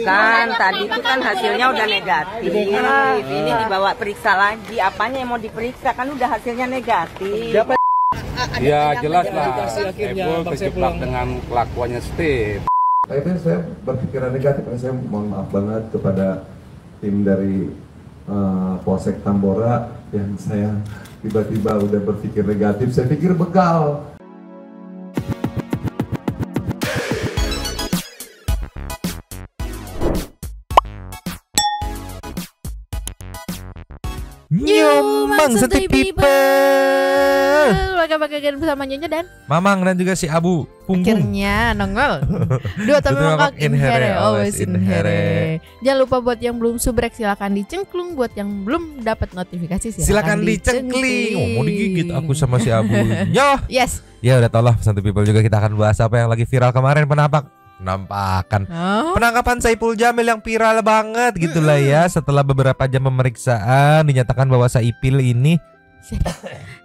Kan tadi itu kan hasilnya udah negatif. Ini dibawa periksa lagi. Apanya yang mau diperiksa? Kan udah hasilnya negatif. Ya jelas lah. Saiful terjebak dengan kelakuannya Steve. Akhirnya saya berpikiran negatif. Saya mohon maaf banget kepada tim dari Polsek Tambora yang saya tiba-tiba udah berpikir negatif. Saya pikir begal. Nyomang Santai People. Bakal bersama Nyonya dan Mamang dan juga si Abu Punggung. Akhirnya nongol. Dua tapi mongkok in here, always in here. Jangan lupa buat yang belum subrek silakan dicengklung. Buat yang belum dapat notifikasi silakan dicengkling. Oh, mau digigit aku sama si Abu. Yo. Yes. Ya udah tau lah Santai People juga kita akan bahas apa yang lagi viral kemarin, penampakan penangkapan Saipul Jamil yang viral banget gitulah ya. Setelah beberapa jam pemeriksaan dinyatakan bahwa Saipil ini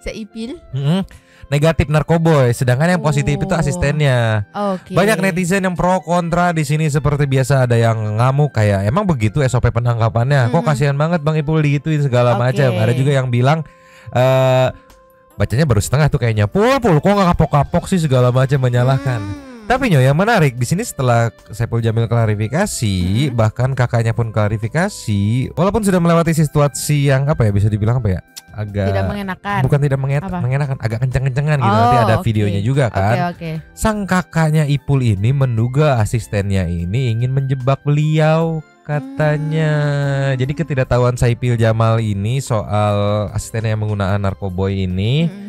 Saipil negatif narkoboy, sedangkan yang positif itu asistennya. Banyak netizen yang pro kontra di sini seperti biasa, ada yang ngamuk kayak emang begitu SOP penangkapannya. Kok kasihan banget Bang Ipul digituin segala macam. Ada juga yang bilang bacanya baru setengah tuh kayaknya. Pul kok nggak kapok-kapok sih segala macam menyalahkan. Tapi Nyo, yang menarik di sini setelah Saipul Jamil klarifikasi, bahkan kakaknya pun klarifikasi, walaupun sudah melewati situasi yang apa ya, bisa dibilang apa ya, agak tidak mengenakan. Bukan tidak mengenakan, agak kenceng-kencengan gitu. Nanti ada videonya juga kan. Sang kakaknya Ipul ini menduga asistennya ini ingin menjebak beliau katanya. Jadi ketidaktahuan Saipul Jamil ini soal asistennya yang menggunakan narkoboy ini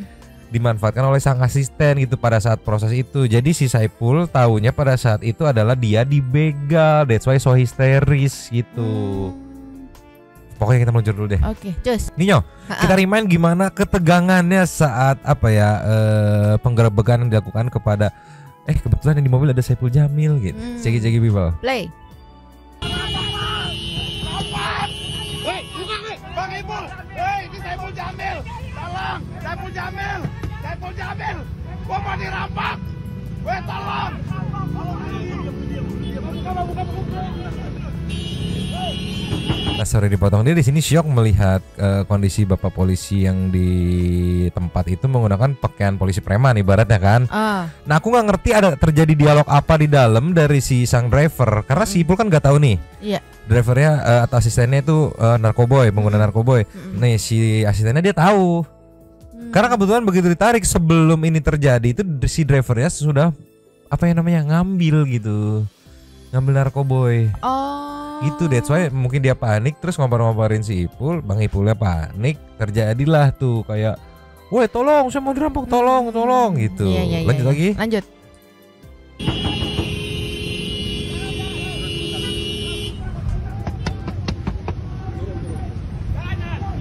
dimanfaatkan oleh sang asisten gitu pada saat proses itu. Jadi si Saipul tahunya pada saat itu adalah dia dibegal. That's why so histeris gitu. Pokoknya kita meluncur dulu deh. Oke, cus. Ninyo, kita remind gimana ketegangannya saat apa ya penggerebekan yang dilakukan kepada kebetulan yang di mobil ada Saipul Jamil gitu. Jagi people. Play. Woi, buka nih, Bang Ipul. Hei, ini Saipul Jamil. Tolong, Saipul Jamil. Saipul Jamil. Gua mau dirampak. Woi, tolong. Nah, sorry dipotong, dia di sini syok melihat kondisi bapak polisi yang di tempat itu menggunakan pakaian polisi preman ibaratnya kan. Nah, aku nggak ngerti ada terjadi dialog apa di dalam dari si sang driver karena si Ipul kan nggak tahu nih. Iya. Drivernya atau asistennya itu narkoboy, pengguna narkoboy. Nih si asistennya dia tahu. Karena kebetulan begitu ditarik sebelum ini terjadi itu si drivernya sudah apa yang namanya ngambil gitu. Ngambil narkoboy. Gitu, that's why mungkin dia panik terus ngompor-ngomporin si Ipul. Bang Ipulnya panik, terjadilah tuh kayak, woi tolong saya mau dirampok, tolong gitu. Lanjut lagi. Lanjut.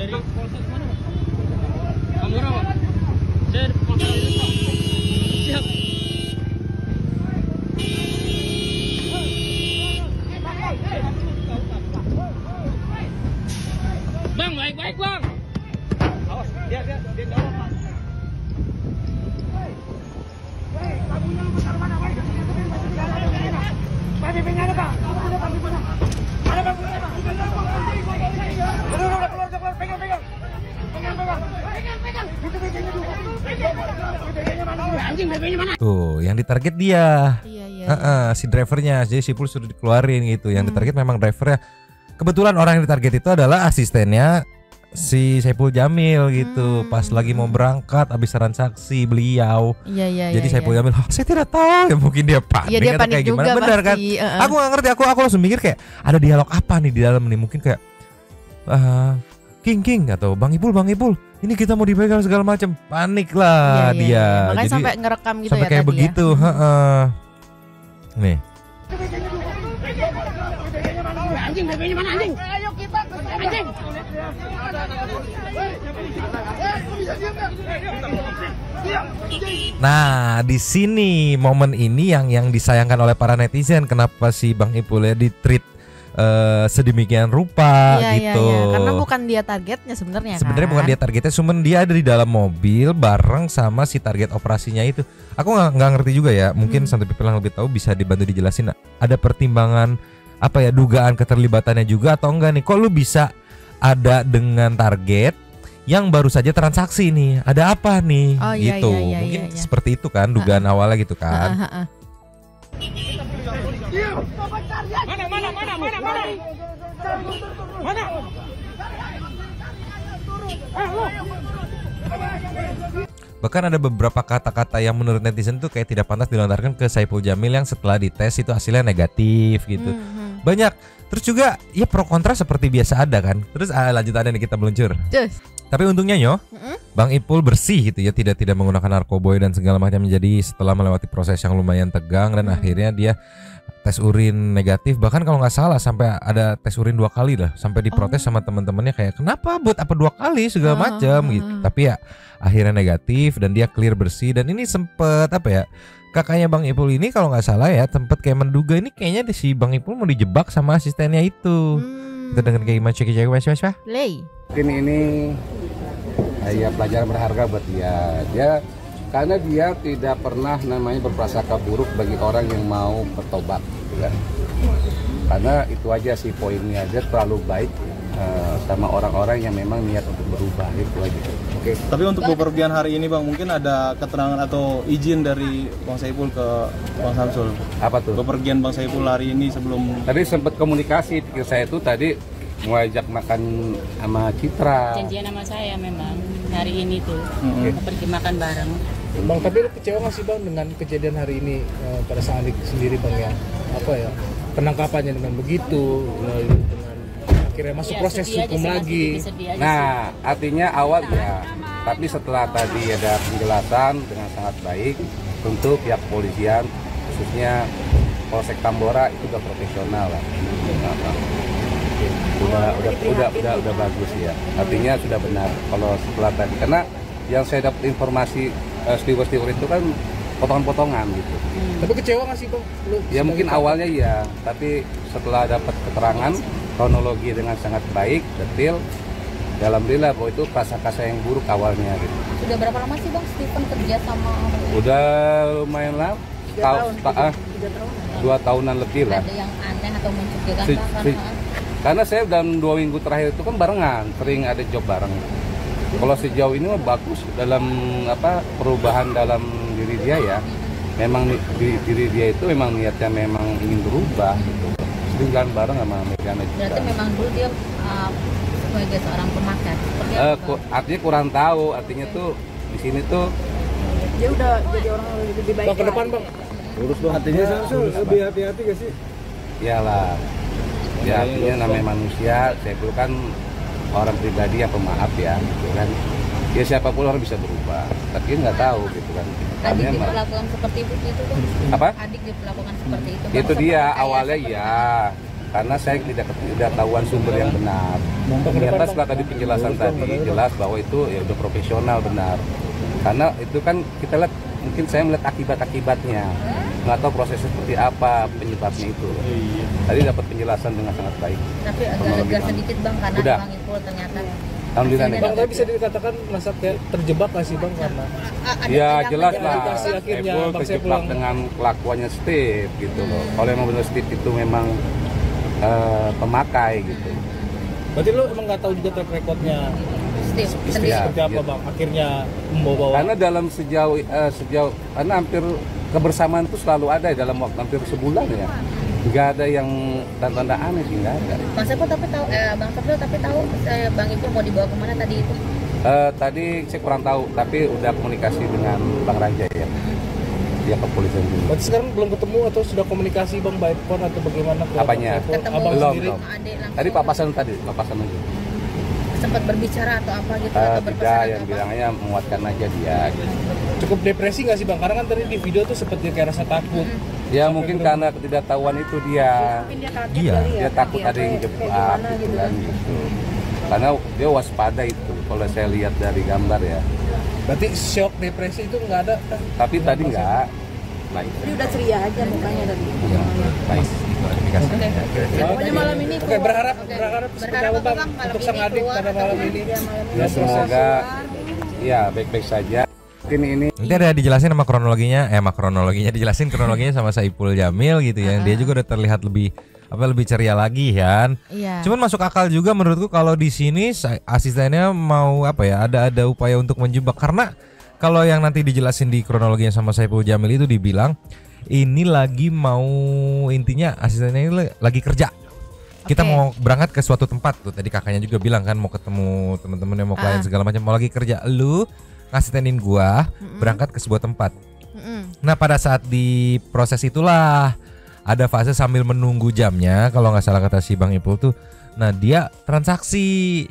Dari polsek mana, Pak? Tambora, Pak. Saya polsek siap. Bang, baik-baik bang. Awas, dia jauh Pak. Woi, kamunya lu besar mana, woi? Babi-babinya ada, Bang. Ada Bang, keluar, pegang. Anjing, BB-nya mana? Tuh, yang ditarget dia. Si drivernya, jadi si Ipul sudah dikeluarin gitu. Yang ditarget memang drivernya. Kebetulan orang yang ditarget itu adalah asistennya si Saipul Jamil gitu. Pas lagi mau berangkat habis transaksi beliau. Jadi Saipul Jamil, saya tidak tahu ya, mungkin dia panik dia atau panik kayak gimana. juga Benar kan? Aku gak ngerti, aku langsung mikir kayak ada dialog apa nih di dalam nih. Mungkin kayak King atau Bang Ipul, ini kita mau dipegang segala macam. Panik lah dia. Makanya jadi sampai ngerekam gitu sampai ya kayak tadi begitu. Nih. Anjing, BB-nya mana anjing? Ayo kita anjing. Nah, di sini momen ini yang disayangkan oleh para netizen. Kenapa si Bang Ipul ya di-treat sedemikian rupa gitu. Iya. Karena bukan dia targetnya sebenarnya. Sebenarnya bukan dia targetnya, cuman dia ada di dalam mobil bareng sama si target operasinya itu. Aku nggak ngerti juga ya. Mungkin Santo People yang lebih tahu bisa dibantu dijelasin. Ada pertimbangan apa ya, dugaan keterlibatannya juga atau enggak nih? Kok lu bisa ada dengan target yang baru saja transaksi nih? Ada apa nih? Gitu. Mungkin seperti itu kan dugaan awalnya gitu kan. Mana? Bahkan ada beberapa kata-kata yang menurut netizen tuh kayak tidak pantas dilontarkan ke Saipul Jamil yang setelah dites itu hasilnya negatif gitu. Banyak. Terus juga ya pro kontra seperti biasa ada kan. Terus lanjutannya nih kita meluncur. Tapi untungnya Bang Ipul bersih gitu ya, tidak menggunakan narkoboy dan segala macam. Jadi setelah melewati proses yang lumayan tegang dan akhirnya dia tes urin negatif. Bahkan kalau nggak salah sampai ada tes urin 2 kali lah, sampai diprotes sama teman-temannya kayak kenapa buat apa 2 kali segala macam gitu. Tapi ya akhirnya negatif dan dia clear bersih. Dan ini sempet apa ya, kakaknya Bang Ipul ini kalau nggak salah ya tempat kayak menduga ini kayaknya si Bang Ipul mau dijebak sama asistennya itu. Kita dengar kayak gimana cek Mungkin ini ya pelajaran berharga buat dia karena dia tidak pernah namanya berprasangka buruk bagi orang yang mau bertobat gitu kan. Karena itu aja sih poinnya, dia terlalu baik sama orang-orang yang memang niat untuk berubah, itu aja. Oke. Tapi untuk bepergian hari ini Bang, mungkin ada keterangan atau izin dari Bang Saipul ke Bang Samsul. Apa tuh? Bepergian Bang Saipul hari ini sebelum. Tadi sempat komunikasi, pikir saya itu tadi mau ajak makan sama Citra. Janjian sama saya memang hari ini tuh pergi makan bareng. Bang, tapi lu kecewa nggak sih Bang dengan kejadian hari ini pada saat sendiri Bang ya? Apa ya, penangkapannya dengan begitu, dengan akhirnya masuk proses hukum lagi. Nah, artinya awal ya, tapi setelah tadi ada penjelasan dengan sangat baik untuk pihak polisian, khususnya Polsek Tambora itu udah profesional lah. Udah bagus ya. Artinya sudah benar kalau setelah tadi, karena yang saya dapat informasi steward itu kan potongan-potongan gitu. Tapi kecewa nggak sih Bang? Ya mungkin awalnya ya, tapi setelah dapat keterangan kronologi dengan sangat baik, detail, alhamdulillah bahwa itu prasangka yang buruk awalnya gitu. Sudah berapa lama sih Bang Stephen kerja sama? Udah lumayan lama, 2 tahunan lebih lah. Ada yang aneh atau mencurigakan karena saya dalam 2 minggu terakhir itu kan barengan, sering ada job bareng. Kalau sejauh ini mah bagus dalam perubahan dalam diri dia ya. Memang diri dia itu memang niatnya memang ingin berubah gitu. Sering jalan bareng sama Megana juga. Berarti memang dulu dia sebagai seorang pemakai. Artinya kurang tahu, artinya tuh di sini tuh dia udah jadi orang lebih baik. Bang, ke depan Bang. Lurus dong. Artinya lebih hati-hati gak sih? Iyalah. Ya artinya namanya manusia, saya dulu kan orang pribadi yang pemaaf ya, gitu kan. Ya siapapun orang bisa berubah, tapi nggak tahu gitu kan. Adik diperlakukan seperti itu kan? Apa? Adik diperlakukan seperti itu. Itu dia awalnya ya, karena saya tidak tahuan sumber yang benar. Ternyata setelah tadi penjelasan tadi jelas bahwa itu ya udah profesional benar. Karena itu kan kita lihat, mungkin saya melihat akibat-akibatnya, nggak tahu prosesnya seperti apa penyebabnya itu. Tadi dapat penjelasan dengan sangat baik. Tapi agak lega sedikit Bang karena udah. Bang Ipul ternyata. Alhamdulillah nih. Bang, tapi bisa dikatakan merasa kayak terjebak nggak sih Bang karena? Ya jelas lah. Akhirnya Ipul terjebak dengan kelakuannya Steve gitu loh. Kalau emang benar Steve itu memang pemakai gitu. Berarti lu emang nggak tahu juga track recordnya seperti apa Bang? Akhirnya membawa. Karena dalam sejauh karena hampir kebersamaan itu selalu ada dalam waktu hampir sebulan ya. Nggak ada yang tanda-tanda aneh sih, nggak ada. Bang Saipul tapi tahu, Bang Ipul mau dibawa kemana tadi itu? Tadi saya kurang tahu, tapi udah komunikasi dengan Bang Raja ya. Dia kepolisian dulu. Berarti sekarang belum ketemu atau sudah komunikasi Bang by phone atau bagaimana? Apanya? Belum. Tadi papasan aja. Sempat berbicara atau apa gitu? Tidak, yang bilangnya menguatkan aja dia. Gitu. Cukup depresi nggak sih Bang? Karena kan tadi di video tuh seperti kayak rasa takut. Ya mungkin karena ketidaktahuan itu dia takut ada yang jebak gitu kan gitu. Karena dia waspada itu kalau saya lihat dari gambar ya. Berarti shock depresi itu nggak ada? Tapi tadi nggak. Jadi udah ceria aja mukanya tadi. Baik. klarifikasi. Pokoknya malam ini. Oke, berharap seperti apa Bang untuk sang adik pada malam ini? Ya semoga ya baik-baik saja. Mungkin ini nanti ada dijelasin sama kronologinya dijelasin kronologinya sama Saipul Jamil gitu ya. Dia juga udah terlihat lebih ceria lagi kan. Iya. Cuman masuk akal juga menurutku kalau di sini asistennya mau ada upaya untuk menjebak, karena kalau yang nanti dijelasin di kronologinya sama Saipul Jamil itu dibilang ini lagi mau, intinya asistennya ini lagi kerja. Kita mau berangkat ke suatu tempat tuh, tadi kakaknya juga bilang kan mau ketemu teman-teman yang mau klien segala macam, mau lagi kerja. Lu ngasitenin gua berangkat ke sebuah tempat. Nah pada saat di proses itulah ada fase sambil menunggu jamnya, kalau nggak salah kata si Bang Ipul tuh. Nah dia transaksi.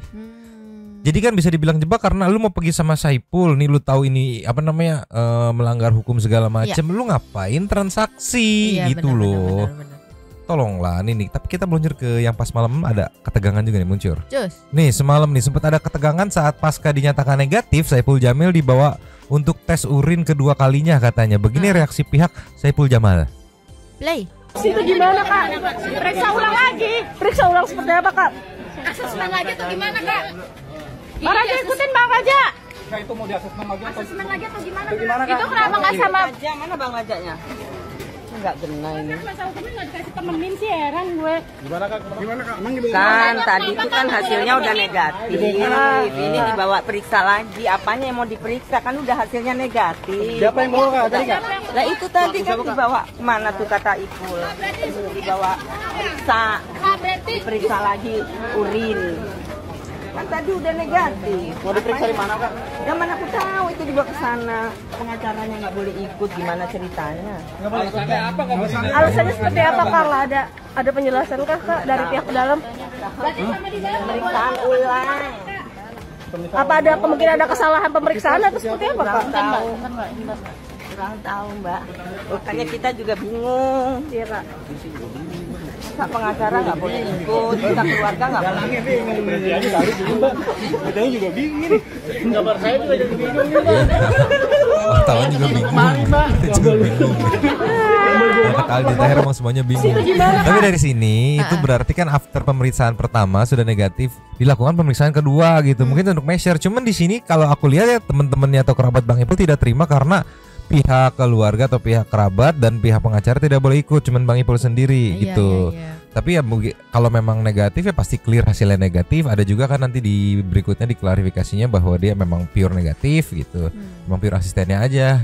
Jadi kan bisa dibilang jebak karena lu mau pergi sama Saipul nih, lu tahu ini melanggar hukum segala macam, lu ngapain transaksi gitu loh. Bener. Tolonglah nih, tapi kita meluncur ke yang pas malam ada ketegangan juga nih muncul. Nih semalam nih sempat ada ketegangan saat pasca dinyatakan negatif Saipul Jamil dibawa untuk tes urin kedua kalinya katanya. Begini reaksi pihak Saipul Jamal. Play. Itu gimana Kak? Periksa ulang lagi. Periksa ulang seperti apa Kak? Asesmen lagi atau gimana Kak? Bang Raja ikutin Bang Raja. Nah, itu mau diasesmen lagi atau Asesmen lagi atau gimana? Itu kenapa nggak sama? Mana Bang Rajanya? Enggak kena ini. Masa hukumnya nggak dikasih temenin sih, heran gue. Gimana Kak? Kan tadi itu kan hasilnya udah negatif. Ini dibawa periksa lagi. Apanya yang mau diperiksa? Kan udah hasilnya negatif. Siapa yang bawa Kak? Tadi Kak? Lah itu tadi kan dibawa kemana tuh kata Ipul? Dibawa periksa lagi urin. Kan tadi udah negatif. Mau diperiksa di mana Kak? Ya mana aku tahu itu dibawa ke sana. Pengacaranya nggak boleh ikut, gimana ceritanya? Alasannya apa Kak? Alasannya seperti apa Carla? Ada penjelasan Kak dari pihak dalam? Pemeriksaan ulang. Apa ada kemungkinan ada kesalahan pemeriksaan atau seperti apa Kak? Kurang tahu Mbak. Makanya kita juga bingung. Iya Kak. Kak pengacara nggak boleh ikut, kita keluarga nggak boleh. Kita juga bingung ini. Kabar saya juga jadi bingung. Wartawan juga bingung. Kita juga bingung. Kali di terakhir emang semuanya bingung. Tapi dari sini itu berarti kan after pemeriksaan pertama sudah negatif, dilakukan pemeriksaan kedua gitu. Mungkin untuk measure. Cuman di sini kalau aku lihat ya teman-temannya atau kerabat Bang Ipul tidak terima karena pihak keluarga atau pihak kerabat dan pihak pengacara tidak boleh ikut, cuman Bang Ipul sendiri gitu. Tapi ya kalau memang negatif ya pasti clear hasilnya negatif. Ada juga kan nanti di berikutnya diklarifikasinya bahwa dia memang pure negatif gitu. Memang pure asistennya aja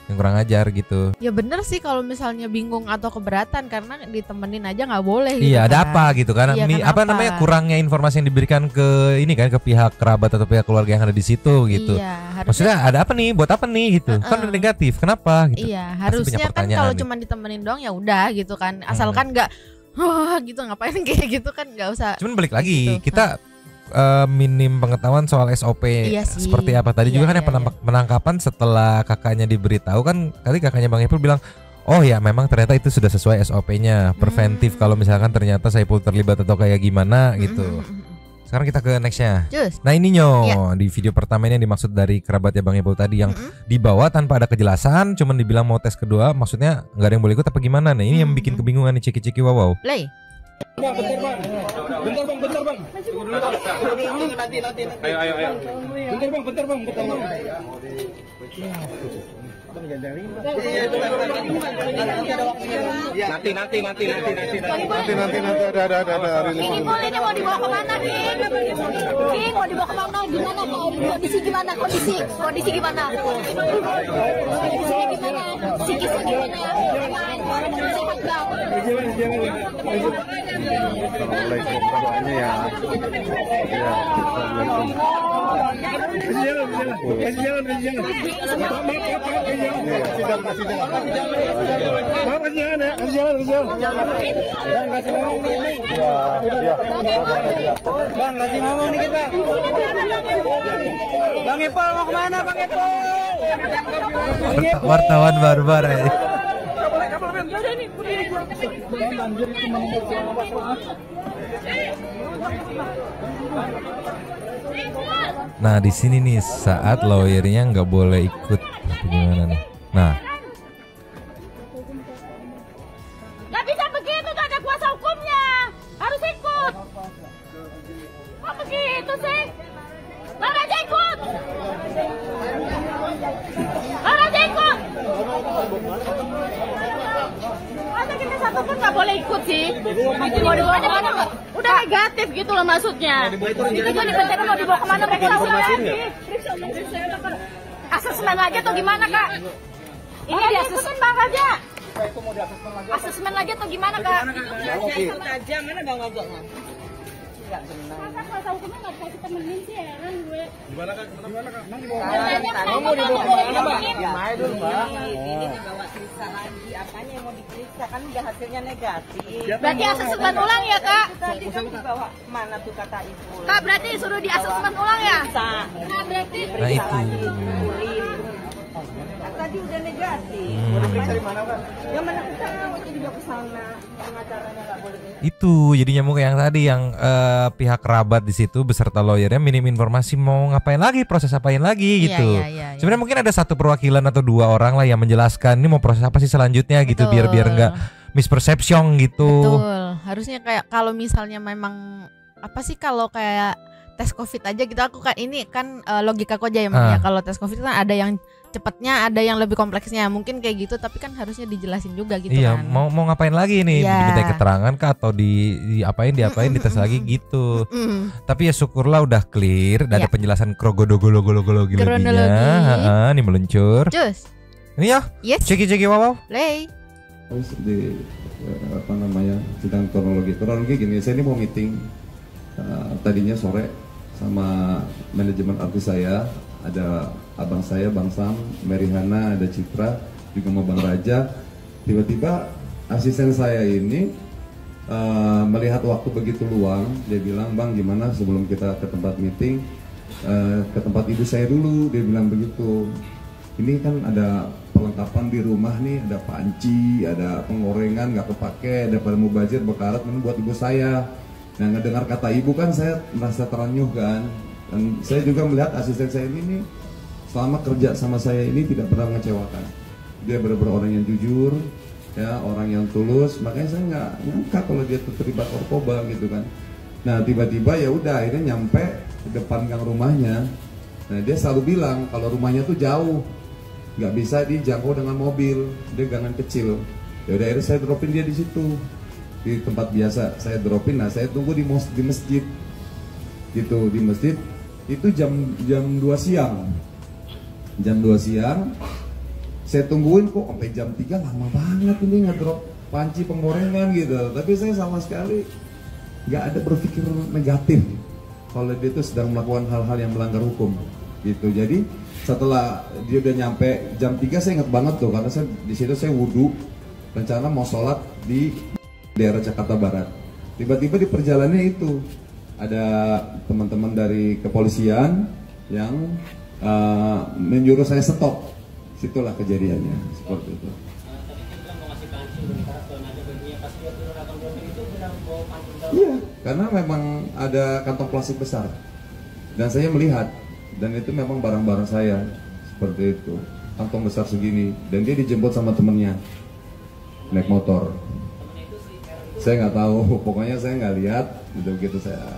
yang kurang ajar gitu. Ya bener sih kalau misalnya bingung atau keberatan karena ditemenin aja nggak boleh. Iya gitu ada apa gitu kan? Iya, apa namanya kurangnya informasi yang diberikan ke ini kan ke pihak kerabat atau pihak keluarga yang ada di situ gitu. Iya, maksudnya ada apa nih? Buat apa nih gitu? Kan udah negatif. Kenapa? Gitu. Iya harusnya kan kalau cuma ditemenin doang ya udah gitu kan. Asalkan nggak gitu ngapain kayak gitu kan nggak usah. Cuman balik lagi gitu. Kita minim pengetahuan soal SOP seperti apa tadi juga kan yang penangkapan setelah kakaknya diberitahu kan tadi kakaknya Bang Ipul bilang oh ya memang ternyata itu sudah sesuai SOP-nya preventif kalau misalkan ternyata Saipul terlibat atau kayak gimana gitu. Sekarang kita ke nextnya. Nah ini di video pertama ini yang dimaksud dari kerabatnya Bang Ipul tadi yang dibawa tanpa ada kejelasan, cuman dibilang mau tes kedua, maksudnya nggak ada yang boleh ikut apa gimana? Nah ini yang bikin kebingungan nih ciki-ciki wow. Play. Bang, bentar bang. Bentar bang. Nanti. Ayo. Bentar bang. Nanti ada hari ini. Ini mau dibawa kemana King? Mau dibawa kemana? Gimana kondisi gimana? Kondisi gimana? Psikisnya gimana? Doanya ya. Kasih jalan. Bang, kasih ngomong nih kita. Bang Ipul mau kemana Bang Ipul? Wartawan barbar ya. Nah di sini nih saat lawyernya nggak boleh ikut gimana nih? Nah nggak bisa begitu, nggak ada kuasa Orang ikut. Masa kita satu pun nggak boleh ikut sih? Itu mau dibawa kemana? Udah negatif gitu loh maksudnya. Itu jadi penting mau dibawa kemana? Periksa ulang lagi. Asesmen lagi atau gimana kak? Ini di asesmen bang aja. Asesmen lagi atau gimana kak? Ikut aja, mana bang ojeknya? Enggak benar. Masa kuasa hukumnya nggak bisa kita temenin sih, heran gue. Gimana kak? Kamu mau dibawa kemana bang? Gimana dulu bang? Ini dibawa periksa lagi. Apanya yang mau diperiksa? Kan udah hasilnya negatif. Berarti asesmen ulang ya kak? Tadi kan dibawa mana tuh kata ibu? Kak berarti suruh di asesmen ulang ya? Nah berarti Nah itu. Tadi udah negatif. Periksa di mana kan? Ya mana kita mau dibawa ke sana. Pengacaranya nggak boleh. Itu jadi nyambung ke yang tadi yang pihak kerabat di situ beserta lawyernya minim informasi mau ngapain lagi, proses apain lagi gitu. Iya. Sebenarnya mungkin ada satu perwakilan atau dua orang lah yang menjelaskan ini mau proses apa sih selanjutnya gitu biar nggak misperseption gitu. Betul. Harusnya kayak kalau misalnya memang apa sih kalau kayak tes COVID aja gitu aku kan ini kan logikaku aja ya Mam, ya. Kalau tes COVID kan ada yang cepatnya, ada yang lebih kompleksnya. Mungkin kayak gitu tapi kan harusnya dijelasin juga gitu iya, kan. Iya, mau ngapain lagi nih? Diminta keterangan kah atau diapain dites lagi gitu. Tapi ya syukurlah udah clear, udah ada penjelasan kronologinya. Nih meluncur. Cus. Ini ya. Yes. Ceki wow. Play. Terus di apa namanya sidang kronologi gini, saya ini mau meeting tadinya sore sama manajemen artis saya, ada abang saya Bang Sam, Mary Hana, ada Citra, juga mau Bang Raja. Tiba-tiba asisten saya ini melihat waktu begitu luang, dia bilang, Bang gimana sebelum kita ke tempat meeting ke tempat ibu saya dulu, dia bilang begitu. Ini kan ada perlengkapan di rumah nih, ada panci, ada penggorengan nggak kepake, ada pada mubazir bekarat ini buat ibu saya. Nah ngedengar kata ibu kan saya merasa terenyuh kan, dan saya juga melihat asisten saya ini selama kerja sama saya ini tidak pernah mengecewakan. Dia benar-benar orang yang jujur, ya orang yang tulus. Makanya saya nggak nyangka kalau dia terlibat narkoba gitu kan. Nah tiba-tiba ya udah akhirnya nyampe di depan gang rumahnya. Nah dia selalu bilang kalau rumahnya tuh jauh, nggak bisa dijangkau dengan mobil, dia gangan kecil. Ya udah akhirnya saya dropin dia di situ, di tempat biasa saya dropin. Nah saya tunggu di masjid gitu, di masjid itu jam 2 siang. Jam 2 siang saya tungguin kok sampai jam 3, lama banget ini ngedrop panci penggorengan gitu. Tapi saya sama sekali nggak ada berpikir negatif kalau dia itu sedang melakukan hal-hal yang melanggar hukum gitu. Jadi setelah dia udah nyampe jam 3, saya ingat banget tuh karena saya di situ saya wudhu, rencana mau sholat di daerah Jakarta Barat. Tiba-tiba di perjalanannya itu ada teman-teman dari kepolisian yang menyuruh saya stop. Situlah kejadiannya seperti itu. Iya, karena memang ada kantong plastik besar dan saya melihat, dan itu memang barang-barang saya seperti itu, kantong besar segini, dan dia dijemput sama temennya naik motor. Saya nggak tahu, pokoknya saya nggak lihat. Begitu saya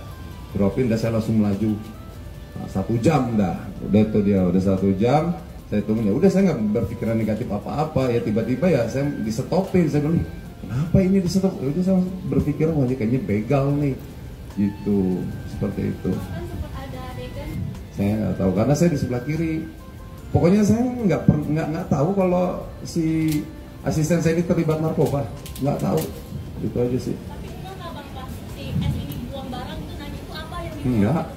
dropin dan saya langsung melaju. 1 jam dah, udah tuh dia udah 1 jam. Saya tunggu ya, udah saya nggak berpikiran negatif apa-apa. Ya tiba-tiba ya saya disetopin, saya bilang kenapa ini disetop? Itu saya berpikir wah ini kayaknya begal nih, gitu seperti itu. Saya nggak tahu karena saya di sebelah kiri. Pokoknya saya nggak tahu kalau si asisten saya ini terlibat narkoba, nggak tahu. Itu aja sih. Enggak.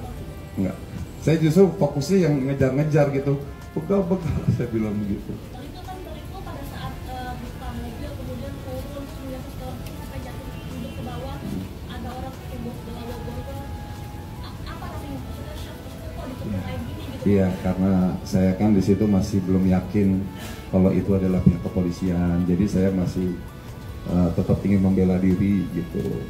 Saya justru fokusnya yang ngejar-ngejar gitu. Begal-begal, saya bilang begitu. Iya, karena saya kan di situ masih belum yakin kalau itu adalah pihak kepolisian. Jadi saya masih tetap ingin membela diri gitu.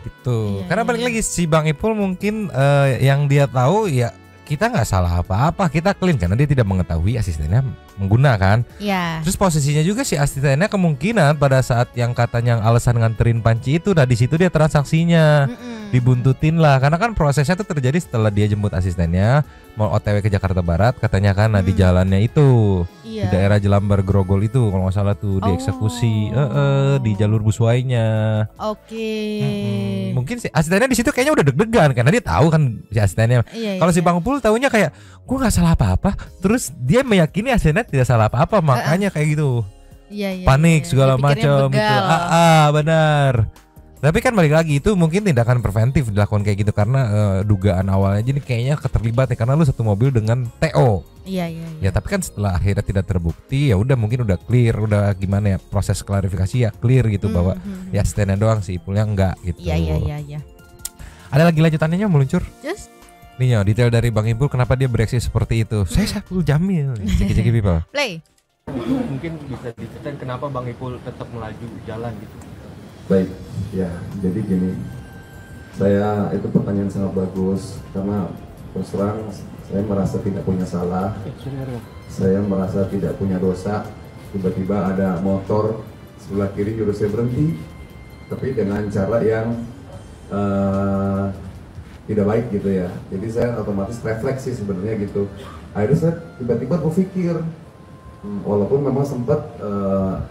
Itu karena balik lagi si Bang Ipul mungkin yang dia tahu ya kita nggak salah apa-apa, kita clean karena dia tidak mengetahui asistennya menggunakan. Iya. Terus posisinya juga si asistennya kemungkinan pada saat yang katanya alasan nganterin panci itu, nah di situ dia transaksinya dibuntutin lah, karena kan prosesnya tuh terjadi setelah dia jemput asistennya mau OTW ke Jakarta Barat katanya kan, nah di jalannya itu di daerah Jelambar Grogol itu kalau nggak salah tuh dieksekusi di jalur buswainya. Mungkin si asistennya di situ kayaknya udah deg-degan karena dia tahu kan si asistennya. Kalau si Bang Ipul tahunya kayak gue nggak salah apa-apa, terus dia meyakini asistennya tidak salah apa-apa, makanya kayak gitu. Panik segala macam gitu. Benar. Tapi kan balik lagi itu mungkin tindakan preventif dilakukan kayak gitu karena dugaan awalnya jadi kayaknya keterlibat ya karena lu satu mobil dengan TO. Ya tapi kan setelah akhirnya tidak terbukti ya udah mungkin udah clear, udah gimana ya proses klarifikasi ya clear gitu bahwa ya asistennya doang si Ipulnya enggak gitu. Iya. Ada lagi lanjutannya meluncur? Nih ya, detail dari Bang Ipul kenapa dia bereaksi seperti itu. Saya Saiful Jamil. Ceki people. Play. Mungkin bisa diceritain kenapa Bang Ipul tetap melaju jalan gitu. Baik, ya jadi gini, saya itu pertanyaan sangat bagus karena terus terang saya merasa tidak punya salah, saya merasa tidak punya dosa. Tiba-tiba ada motor sebelah kiri nyuruh saya berhenti, tapi dengan cara yang tidak baik gitu ya. Jadi saya otomatis refleksi sebenarnya gitu. Akhirnya saya tiba-tiba berpikir, walaupun memang sempat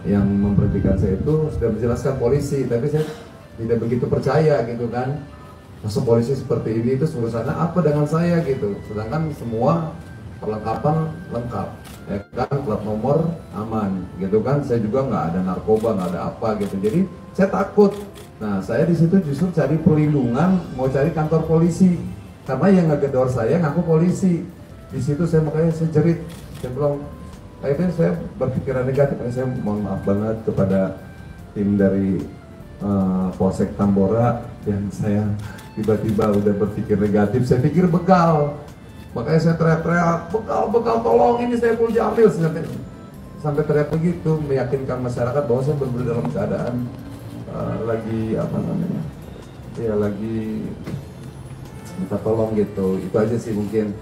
yang memberhentikan saya itu sudah menjelaskan polisi, tapi saya tidak begitu percaya gitu kan. Masa polisi seperti ini itu urusannya apa dengan saya gitu. Sedangkan semua perlengkapan lengkap, ya kan, plat nomor aman gitu kan. Saya juga nggak ada narkoba, nggak ada apa gitu. Jadi saya takut. Nah saya di situ justru cari perlindungan, mau cari kantor polisi karena yang ngegedor saya ngaku polisi. Di situ saya makanya saya jerit, saya bilang. Akhirnya saya berpikiran negatif, saya mohon maaf banget kepada tim dari Polsek Tambora yang saya tiba-tiba udah berpikir negatif, saya pikir begal. Makanya saya teriak-teriak, begal tolong ini saya Saiful Jamil, sampai teriak begitu, meyakinkan masyarakat bahwa saya benar-benar dalam keadaan lagi apa namanya, ya lagi minta tolong gitu. Itu aja sih mungkin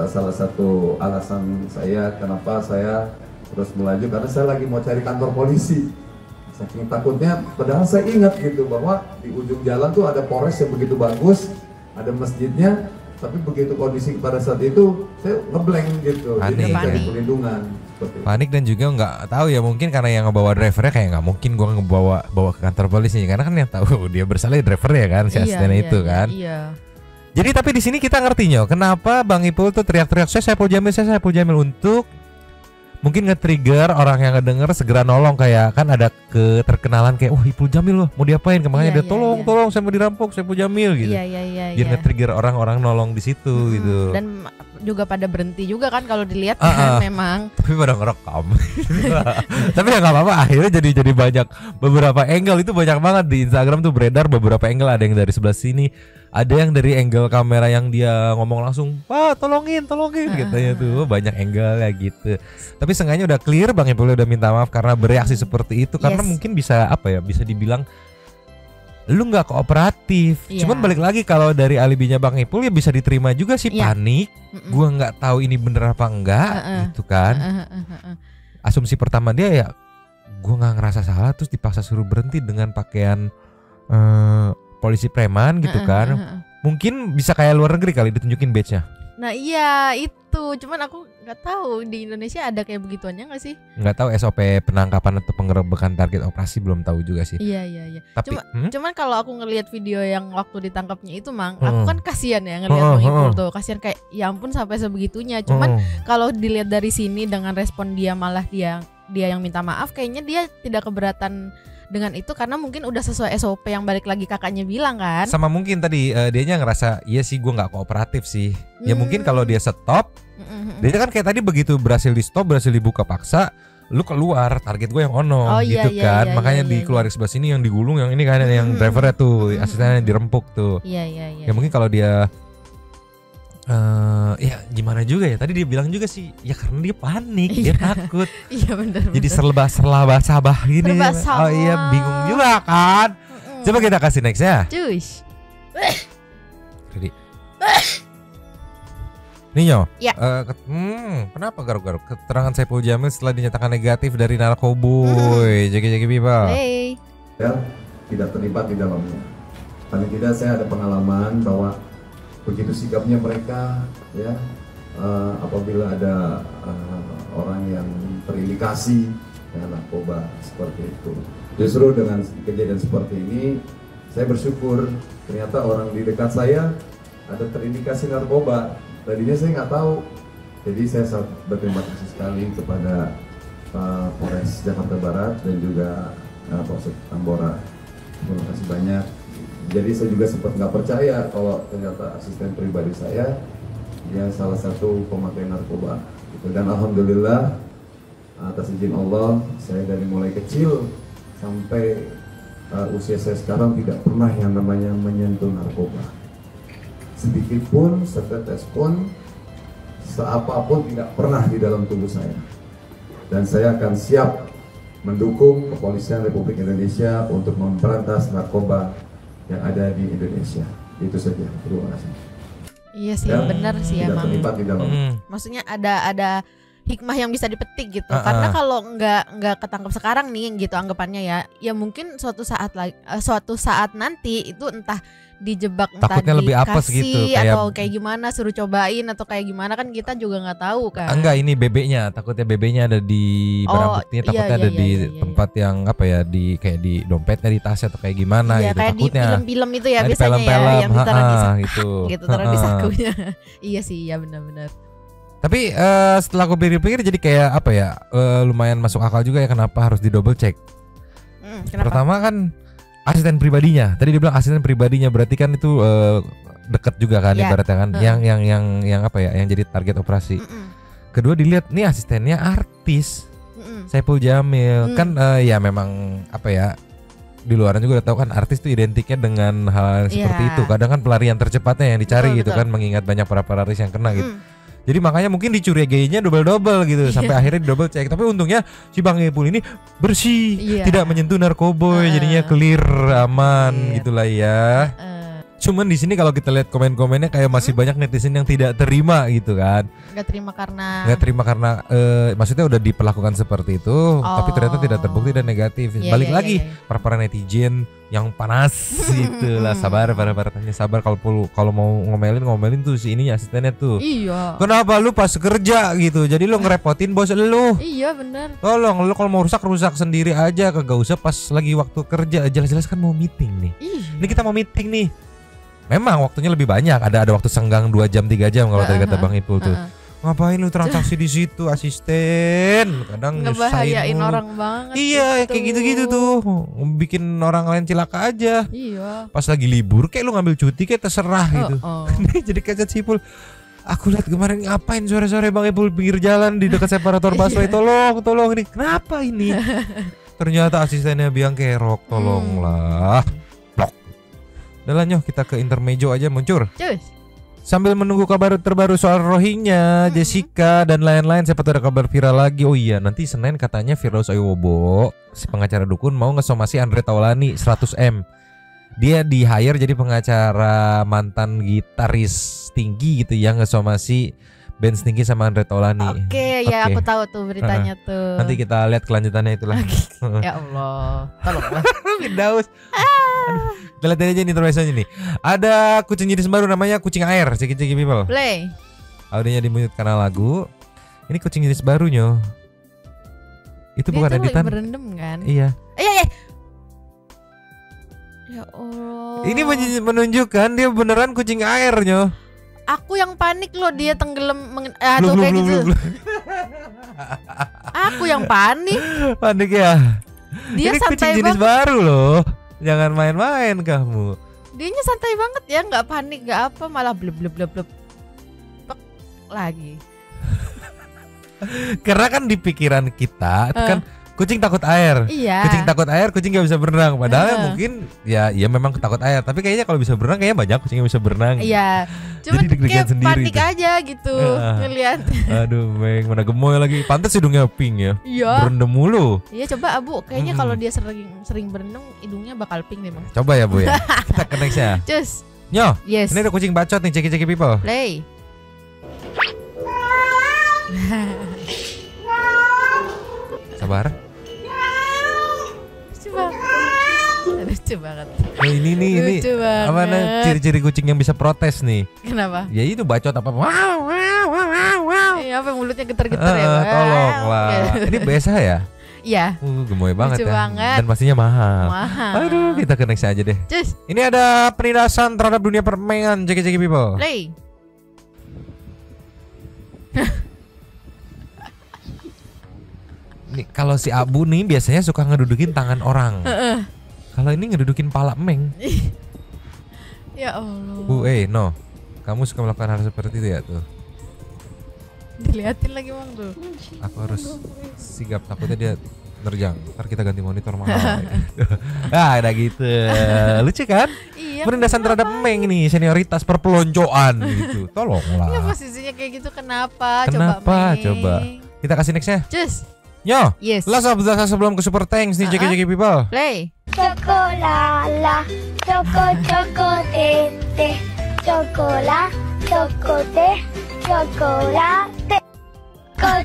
salah satu alasan saya kenapa saya terus melaju, karena saya lagi mau cari kantor polisi. Saking takutnya, padahal saya ingat gitu bahwa di ujung jalan tuh ada Polres yang begitu bagus, ada masjidnya, tapi begitu kondisi pada saat itu saya ngeblank gitu. Jadi cari perlindungan. Panik dan juga nggak tahu ya, mungkin karena yang ngebawa drivernya kayak nggak mungkin gua bawa ke kantor polisi, karena kan yang tahu dia bersalah drivernya kan, si asistennya itu kan. Jadi tapi di sini kita ngertinya kenapa Bang Ipul tuh teriak-teriak saya Saiful Jamil untuk mungkin nge-trigger orang yang ngedenger segera nolong, kayak kan ada keterkenalan kayak Ipul Jamil loh mau diapain, makanya dia tolong saya mau dirampok Saiful Jamil gitu. Biar nge-trigger orang-orang nolong di situ gitu. Dan juga pada berhenti juga kan kalau dilihat kan memang. Tapi pada ngerekam. Tapi ya nggak apa-apa, akhirnya jadi banyak beberapa angle, itu banyak banget di Instagram tuh beredar beberapa angle, ada yang dari sebelah sini, ada yang dari angle kamera yang dia ngomong langsung, "Pak, tolongin," katanya tuh, banyak angle ya gitu. Tapi seenggaknya udah clear, Bang Ipul udah minta maaf karena bereaksi seperti itu, karena mungkin bisa bisa dibilang lu nggak kooperatif. Cuman balik lagi kalau dari alibinya Bang Ipul ya bisa diterima juga sih, panik. Gua nggak tahu ini bener apa enggak gitu kan. Asumsi pertama dia ya gua nggak ngerasa salah, terus dipaksa suruh berhenti dengan pakaian polisi preman gitu kan. Mungkin bisa kayak luar negeri kali ditunjukin badge-nya. Nah iya itu, cuman aku nggak tahu di Indonesia ada kayak begituannya nggak sih? Nggak tahu SOP penangkapan atau penggerebekan target operasi, belum tahu juga sih. Iya. Tapi, cuman kalau aku ngelihat video yang waktu ditangkapnya itu, aku kan kasihan ya ngelihat Bang Ipul tuh, kasihan kayak ya ampun sampai sebegitunya. Cuman kalau dilihat dari sini dengan respon dia, malah dia yang minta maaf, kayaknya dia tidak keberatan dengan itu karena mungkin udah sesuai SOP yang balik lagi kakaknya bilang kan. Sama mungkin tadi dianya ngerasa iya sih gue nggak kooperatif sih. Ya mungkin kalau dia stop, dia kan kayak tadi begitu berhasil di stop, berhasil dibuka paksa, lu keluar, target gue yang ono gitu kan. Makanya dikeluarin sebelah sini yang digulung, yang ini kan yang drivernya tuh, asistennya dirempuk tuh. Ya mungkin kalau dia ya gimana juga ya, tadi dia bilang juga sih ya karena dia panik, dia takut. Iya benar. Jadi serba-sabah gini. Oh iya, bingung juga kan. Coba kita kasih next ya. Cush. Ready. Nio, Ya. Kenapa garuk-garuk? Keterangan Saipul Jamil setelah dinyatakan negatif dari narkoboy. Jaki people. Saya tidak terlibat di dalamnya. Paling tidak saya ada pengalaman bahwa begitu sikapnya mereka, ya, apabila ada orang yang terindikasi dengan narkoba seperti itu. Justru dengan kejadian seperti ini, saya bersyukur ternyata orang di dekat saya ada terindikasi narkoba. Tadinya saya nggak tahu, jadi saya sangat berterima kasih sekali kepada Polres Jakarta Barat dan juga Polsek Tambora. Terima kasih banyak. Jadi saya juga sempat nggak percaya kalau ternyata asisten pribadi saya dia salah satu pemakai narkoba. Dan alhamdulillah atas izin Allah, saya dari mulai kecil sampai usia saya sekarang tidak pernah yang namanya menyentuh narkoba. Sedikit pun, setetes pun, seapapun tidak pernah di dalam tubuh saya. Dan saya akan siap mendukung Kepolisian Republik Indonesia untuk memberantas narkoba yang ada di Indonesia. Itu saja. Terima kasih. Iya sih, benar sih tidak emang. terlibat di dalam. Maksudnya ada hikmah yang bisa dipetik gitu. Karena kalau nggak ketangkep sekarang nih gitu anggapannya ya mungkin suatu saat nanti itu entah dijebak, takutnya entah lebih apes dikasih gitu, atau kayak gimana, suruh cobain atau kayak gimana, kan kita juga nggak tahu kan. Enggak, ini BB-nya, takutnya BB-nya ada di barang buktinya, takutnya ada di tempat yang apa ya, di kayak di dompetnya, di tasnya atau kayak gimana gitu, kayak takutnya. Di film-film itu ya Nah, biasanya film-film, ya yang ditaruh di saku gitu. gitu, taruh di sakunya. Iya sih, ya benar-benar. Tapi setelah aku pikir-pikir jadi kayak apa ya, lumayan masuk akal juga ya kenapa harus di double check. Pertama kan asisten pribadinya. Tadi dia bilang asisten pribadinya, berarti kan itu deket juga kan ibaratnya kan. Yang apa ya, yang jadi target operasi. Kedua dilihat nih asistennya artis. Saipul Jamil. Kan ya memang apa ya, di luaran juga udah tahu kan artis tuh identiknya dengan hal seperti itu. Kadang kan pelarian tercepatnya yang dicari gitu kan, mengingat banyak para artis yang kena gitu. Jadi makanya mungkin dicurigainya double-double gitu sampai akhirnya di double check. Tapi untungnya si Bang Ipul ini bersih, tidak menyentuh narkoboy, jadinya clear, aman gitulah ya. Cuman di sini kalau kita lihat komen-komennya kayak masih banyak netizen yang tidak terima gitu kan. Nggak terima karena maksudnya udah diperlakukan seperti itu, tapi ternyata tidak terbukti dan negatif. Balik lagi para netizen yang panas itulah, sabar tanya sabar, kalau mau ngomelin tuh si ininya asistennya tuh. Iya. Kenapa lu pas kerja gitu? Jadi lu ngerepotin bos lu. Iya benar. Tolong lu kalau mau rusak sendiri aja, kagak usah pas lagi waktu kerja. Jelas-jelas kan mau meeting nih. Ini kita mau meeting nih. Memang waktunya lebih banyak, ada waktu senggang 2 jam 3 jam kalau tadi kata Bang Ipul tuh. Ngapain lu transaksi di situ asisten? Kadang ngebahayain orang banget. Iya, gitu. Kayak gitu-gitu tuh. Bikin orang lain celaka aja. Iya. Pas lagi libur kayak lu ngambil cuti kayak terserah gitu. Jadi kayak Saipul. Aku lihat kemarin ngapain sore-sore Bang Ipul pinggir jalan di dekat separator busway. Tolong ini. Kenapa ini? Ternyata asistennya biang kerok, tolonglah. Udah lah Nyoh, kita ke intermezzo aja muncur. Sambil menunggu kabar terbaru soal Rohingya, Jessica dan lain-lain, siapa tahu ada kabar viral lagi. Oh iya, nanti Senin katanya Firdaus Ayowobo, si pengacara dukun, mau ngesomasi Andre Taulani 100M. Dia di hire jadi pengacara mantan gitaris tinggi gitu ya, ngesomasi band tinggi sama Andre Taulani. Oke, ya aku tahu tuh beritanya tuh. Nanti kita lihat kelanjutannya itulah. Ya Allah, tolonglah. Firdaus. Kita lihat aja nih intermezzonya nih. Ada kucing jenis baru namanya kucing air. Ciki-ciki people. Play. Audionya dimute karena lagu. Ini kucing jenis baru Nyo. Itu dia bukan editan. Berendam kan? Iya. Ya Allah. Ini menunjukkan dia beneran kucing air Nyo. Aku yang panik loh, dia tenggelam tuh kayak gitu. Aku yang panik. Panik ya. Dia ini santai kucing jenis banget. baru loh. Jangan main-main kamu. Dianya santai banget ya, nggak panik, nggak apa, malah blub lagi. Karena kan di pikiran kita itu kan kucing takut air. Iya. Kucing takut air, kucing nggak bisa berenang. Padahal mungkin ya memang takut air. Tapi kayaknya kalau bisa berenang kayaknya banyak kucing yang bisa berenang. Iya. Cuma kayak panik aja gitu ngelihat. Aduh, mana gemoy lagi. Pantes hidungnya pink ya. Iya. Berendam mulu. Iya, coba Abu. Kayaknya kalau dia sering berenang, hidungnya bakal pink memang. Coba ya Bu ya. Kita connect ya. Cus. Nyo. Yes. Ini ada kucing bacot nih, ceki-ceki people. Play. bareng. Lucu banget. Ini apa nih ciri-ciri kucing yang bisa protes nih? Kenapa? Ya itu bacot apa? Wow. Iya, apa mulutnya getar-getar ya? Tolonglah. Ini biasa ya? Iya. Gemoy banget lucu ya. banget. Dan pastinya mahal. Aduh, kita ke next aja deh. Cus. Ini ada penindasan terhadap dunia permainan. Ceki people. Play. Nih kalau si Abu nih biasanya suka ngedudukin tangan orang. Kalau ini ngedudukin pala Meng. Ya Allah. No. Kamu suka melakukan hal seperti itu ya tuh? Dilihatin lagi Bang tuh. Aku harus sigap, takutnya dia nerjang. Ntar kita ganti monitor mahal. Ada gitu. Lucu kan? Iya. Penindasan terhadap Meng ini senioritas perpeloncoan gitu. Tolonglah. Iya posisinya kayak gitu kenapa? Kenapa? Coba. Kita kasih nextnya. Cus. Yo. Yes. Last update sebelum ke Super Thanks nih JK people. Play. Chocolala, chocolate, chocolate, chocolate.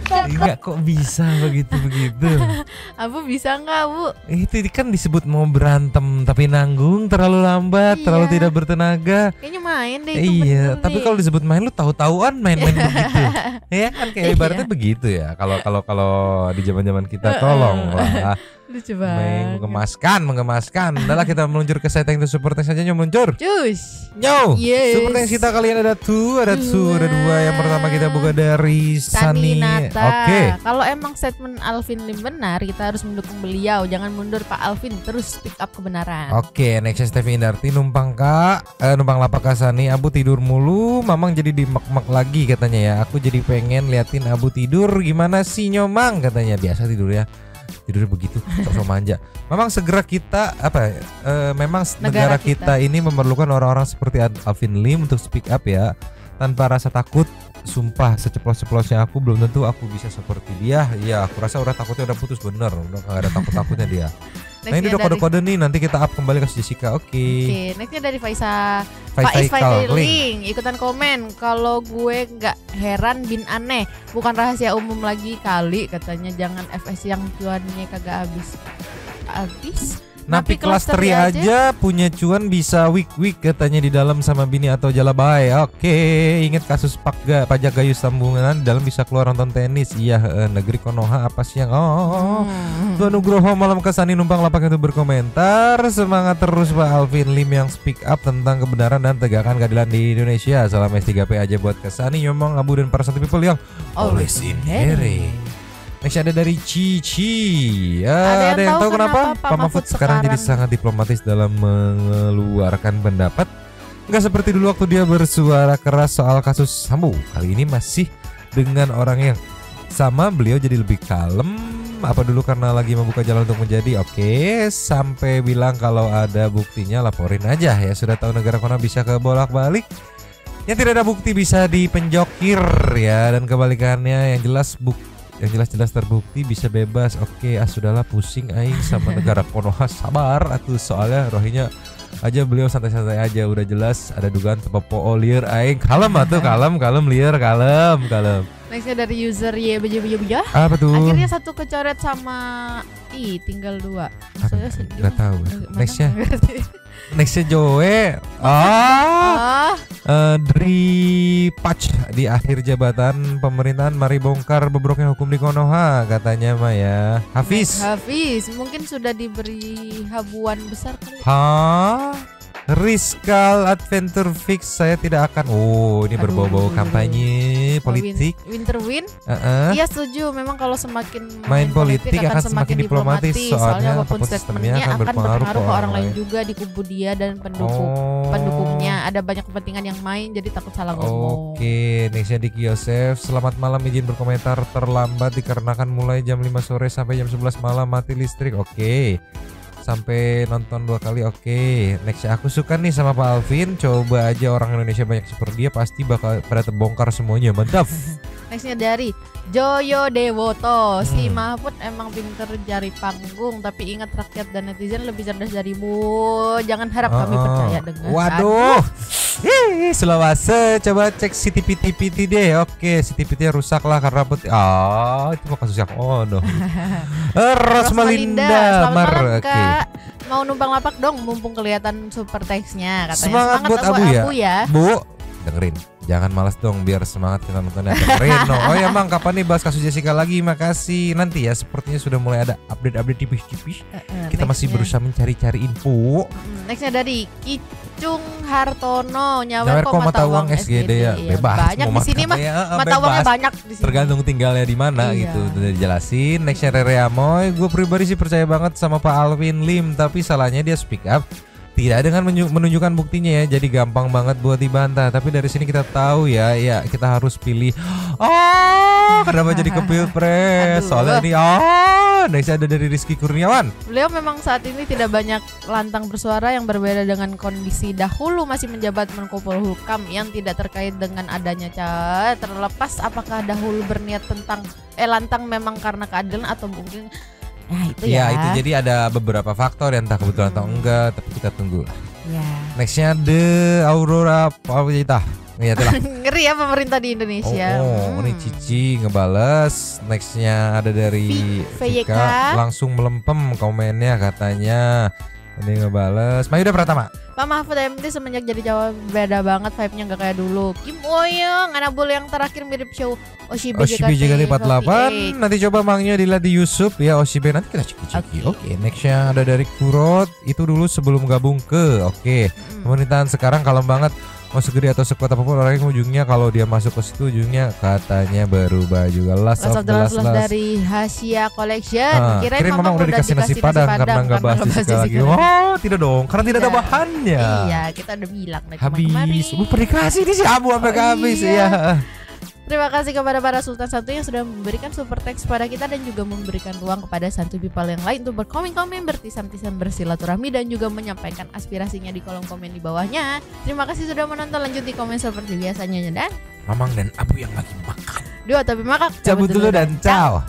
Enggak kok bisa begitu. Abu bisa nggak Bu? Itu kan disebut mau berantem tapi nanggung terlalu lambat, terlalu tidak bertenaga. Kayaknya main deh. Iya, tapi kalau disebut main lu tahu-tahuan main-main begitu. Ya kan kayak ibaratnya begitu ya. Kalau di zaman-zaman kita tolonglah. Lucu banget. Mengemaskan. Udahlah kita meluncur ke setting itu Super Thanks saja meluncur. Cus. Yes. Super Thanks kita kalian ada ada dua. Yang pertama kita buka dari Sunny. Oke. Kalau emang statement Alvin Lim benar, kita harus mendukung beliau. Jangan mundur Pak Alvin, terus speak up kebenaran. Oke, next Stevi Indarti numpang lapak ke Sunny. Abu tidur mulu, Mamang jadi dimek-mek lagi katanya ya. Aku jadi pengen liatin Abu tidur gimana sih Nyomang katanya. Biasa tidur ya. Tidur begitu sok manja. Memang segera kita memang negara kita ini memerlukan orang-orang seperti Alvin Lim untuk speak up ya, tanpa rasa takut. Sumpah seceplos-ceplosnya aku belum tentu aku bisa seperti dia. Ya aku rasa udah takutnya udah putus bener, udah gak ada takut-takutnya dia. Nah ini udah kode-kode nih, nanti kita up kembali ke Jessica. Oke, nextnya dari Faiz Link ikutan komen. Kalau gue nggak heran bin aneh, bukan rahasia umum lagi kali katanya. Jangan FS yang cuannya kagak habis. Napi kelas teri aja punya cuan bisa week katanya di dalam sama bini atau jalabai. Oke, ingat kasus pajak Gayu Sambungan di dalam bisa keluar nonton tenis. Iya, negeri Konoha apa sih yang Tuan Nugroho malam kesani numpang lapak itu berkomentar. Semangat terus Pak Alvin Lim yang speak up tentang kebenaran dan tegakkan keadilan di Indonesia. Salam S3P aja buat kesani Nyomong Abu dan para satu people yang always in Harry. Next ada dari Cici. Ada yang tahu kenapa Pak Mahfud sekarang jadi sangat diplomatis dalam mengeluarkan pendapat. Nggak seperti dulu waktu dia bersuara keras soal kasus Sambo. Kali ini masih dengan orang yang sama, beliau jadi lebih kalem. Apa dulu karena lagi membuka jalan untuk menjadi sampai bilang kalau ada buktinya laporin aja ya. Sudah tahu negara kona bisa kebolak-balik. Yang tidak ada bukti bisa dipenjokir ya, dan kebalikannya yang jelas terbukti bisa bebas. Sudahlah pusing aing sama negara Konoha, sabar atuh soalnya rohinya aja beliau santai-santai aja, udah jelas ada dugaan tepopo liar aing. Kalem liar kalem. Nextnya dari user YBJBJ. Apa tuh? Akhirnya satu kecoret sama tinggal 2. Maksudnya nggak tahu. Nextnya Joe. Dari Patch di akhir jabatan pemerintahan mari bongkar bobroknya hukum di Konoha katanya mah ya. Hafiz mungkin sudah diberi habuan besar kali. Riskal Adventure Fix saya tidak akan. Ini berbau-bau kampanye politik. Winterwind? Iya setuju. Memang kalau semakin main politik akan semakin diplomatis. Soalnya walaupun statementnya akan berpengaruh ke orang lain juga di kubu dia dan pendukungnya. Ada banyak kepentingan yang main, jadi takut salah ngomong. Nextnya di Yosef. Selamat malam, izin berkomentar terlambat dikarenakan mulai jam 5 sore sampai jam 11 malam mati listrik. Sampai nonton 2 kali. Nextnya aku suka nih sama Pak Alvin. Coba aja orang Indonesia banyak seperti dia, pasti bakal pada terbongkar semuanya. Mantap. Nextnya dari Joyo Dewoto. Si Mahfud emang pinter jari panggung, tapi ingat rakyat dan netizen lebih cerdas darimu. Jangan harap kami percaya dengan. Waduh. Sulawesi, coba cek CCTV deh. Oke, CCTV rusak lah karena itu mah kasus yang Rosmalinda Mar. Kak, mau numpang lapak dong, mumpung kelihatan super text-nya katanya. Semangat buat Abu ya. Bu, dengerin. Jangan malas dong biar semangat kita nontonnya. Dengerin. Oh ya Mang, kapan nih bahas kasus Jessica lagi? Makasih. Nanti ya, sepertinya sudah mulai ada update tipis-tipis. Kita masih berusaha mencari-cari info. Nextnya dari Kicung Hartono. Nyawer kok mata uang SGD ya. Bebas. Banyak di sini mah. Mata uangnya banyak di sini. Tergantung tinggalnya di mana gitu. Udah dijelasin. Nextnya Rere Amoy. Gue pribadi sih percaya banget sama Pak Alvin Lim, tapi salahnya dia speak up tidak dengan menunjukkan buktinya ya, jadi gampang banget buat dibantah. Tapi dari sini kita tahu ya kita harus pilih. Kenapa jadi ke Pilpres? Soalnya ini next ada dari Rizky Kurniawan. Beliau memang saat ini tidak banyak lantang bersuara, yang berbeda dengan kondisi dahulu masih menjabat Menko Polhukam yang tidak terkait dengan adanya terlepas apakah dahulu berniat lantang memang karena keadilan atau mungkin itu itu jadi ada beberapa faktor yang entah kebetulan atau enggak, tapi kita tunggu lah. Nextnya The Aurora Pawita. Ngeri ya pemerintah di Indonesia. Ini Cici ngebales. Nextnya ada dari Vika, langsung melempem komennya katanya. Ini ngebales. Mayuda Pratama. Pak Mahfud MD semenjak jadi Jawa beda banget, vibe-nya gak kayak dulu. Kim Oyong, anak bule yang terakhir mirip show Oshibe JKT48. Nanti coba Mangnya dilihat di YouTube ya Oshibe, nanti kita ceki-ceki. Oke, nextnya ada dari Kurot. Itu dulu sebelum gabung ke pemerintahan sekarang kalem banget. Mau segede atau sekuat apapun orangnya ujungnya kalau dia masuk ke situ ujungnya katanya berubah juga. Last of the last dari Hasia Collection. Kirain Mama udah dikasih nasi padang karena nggak bahas Jessica lagi. Tidak dong, karena tidak ada bahannya. Iya, kita udah bilang habis. Pernah dikasih ini si Abu sampai habis ya. Terima kasih kepada para Sultan Santu yang sudah memberikan super teks pada kita dan juga memberikan ruang kepada Santu People yang lain untuk berkomen-komen, bertisam-tisam, bersilaturahmi dan juga menyampaikan aspirasinya di kolom komen di bawahnya. Terima kasih sudah menonton, lanjut di komen seperti biasanya dan Mamang dan Abu yang lagi makan. Dua tapi makak. Cabut dulu dan ciao.